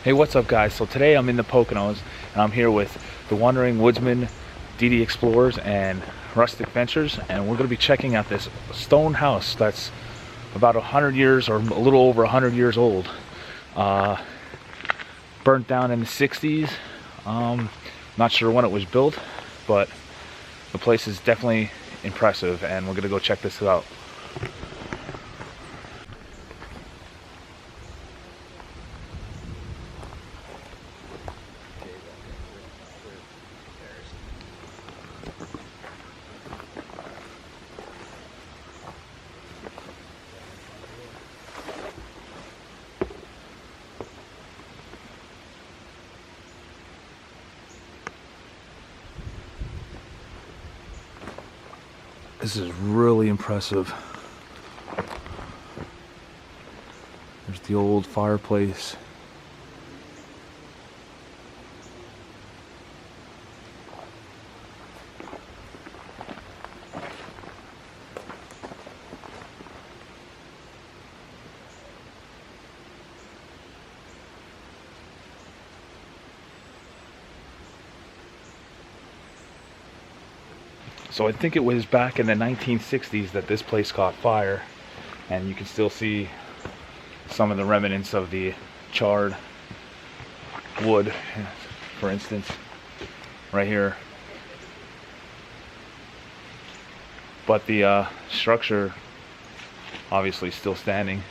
Hey, what's up guys? So today I'm in the Poconos and I'm here with the Wandering Woodsman, DD Explorers, and Rustic Ventures, and we're going to be checking out this stone house that's about 100 years or a little over 100 years old. Burnt down in the 60s. Not sure when it was built, but the place is definitely impressive and we're going to go check this out. This is really impressive. There's the old fireplace. So I think it was back in the 1960s that this place caught fire, and you can still see some of the remnants of the charred wood, for instance, right here. But the structure obviously still standing.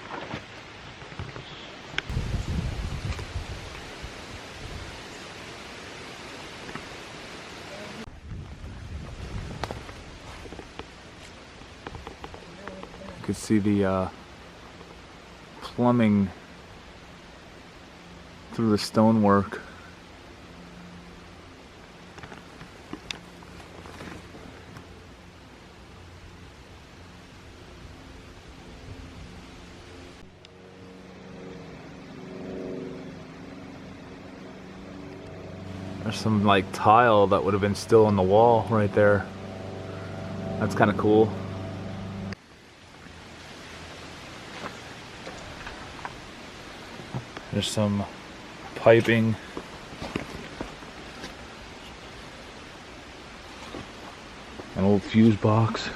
You can see the plumbing through the stonework. There's some like tile that would have been still on the wall right there. That's kind of cool. There's some piping. An old fuse box.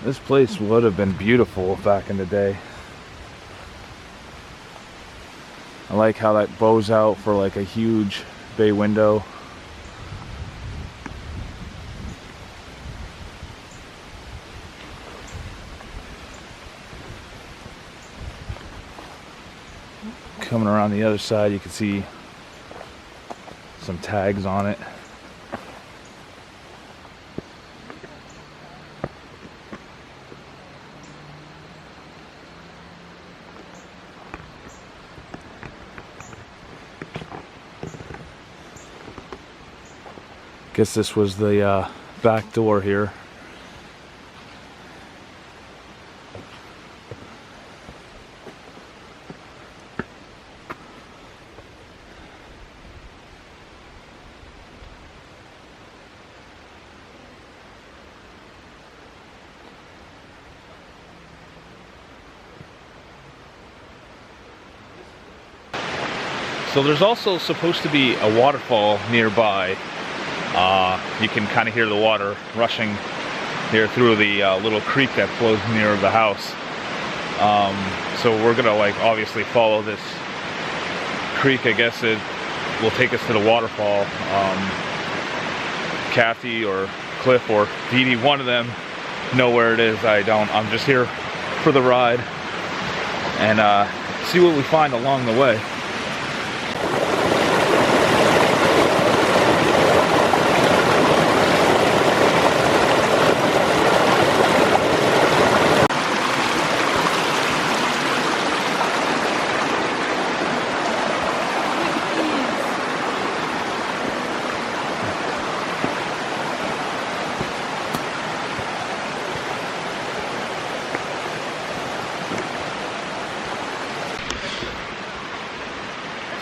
This place would have been beautiful back in the day. I like how that bows out for like a huge bay window. Coming around the other side, you can see some tags on it. Guess this was the back door here. So there's also supposed to be a waterfall nearby. You can kind of hear the water rushing here through the little creek that flows near the house. So we're gonna like obviously follow this creek. I guess it will take us to the waterfall. Kathy or Cliff or Dee Dee, one of them, know where it is. I don't. I'm just here for the ride and see what we find along the way.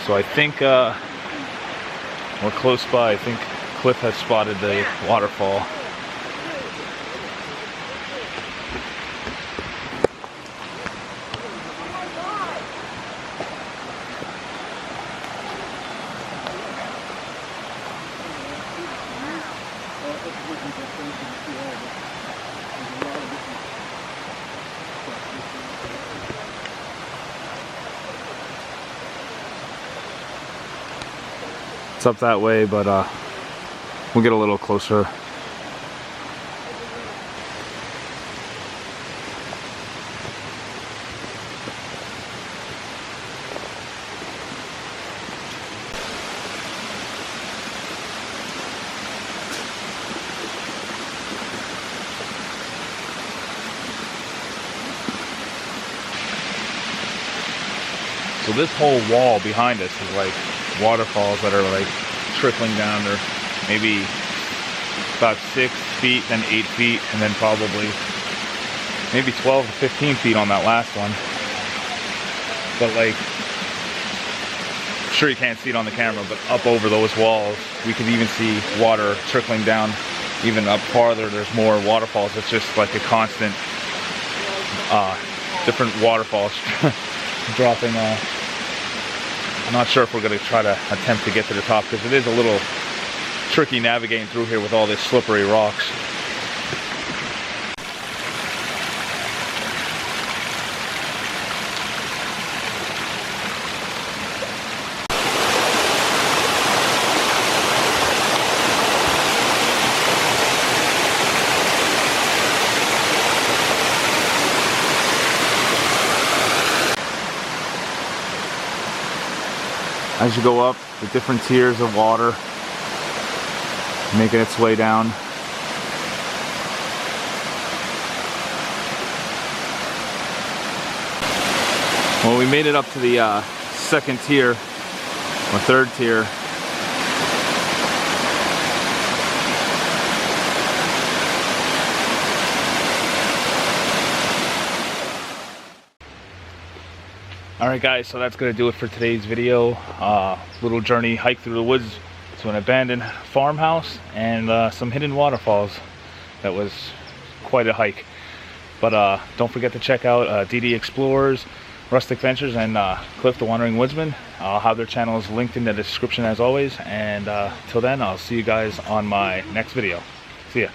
So I think we're close by. I think Cliff has spotted the waterfall. It's up that way, but we'll get a little closer. So this whole wall behind us is like waterfalls that are like trickling down. They're maybe about 6 feet, then 8 feet, and then probably maybe 12 to 15 feet on that last one. But like, I'm sure you can't see it on the camera, but up over those walls, we could even see water trickling down. Even up farther, there's more waterfalls. It's just like a constant, different waterfalls dropping off. I'm not sure if we're going to try to attempt to get to the top, because it is a little tricky navigating through here with all these slippery rocks. As you go up, the different tiers of water making its way down. Well, we made it up to the second tier, or third tier. Alright guys, so that's going to do it for today's video. Little journey hike through the woods to an abandoned farmhouse and some hidden waterfalls. That was quite a hike. But don't forget to check out DD Explorers, Rustic Ventures, and Cliff the Wandering Woodsman. I'll have their channels linked in the description as always. And till then, I'll see you guys on my next video. See ya.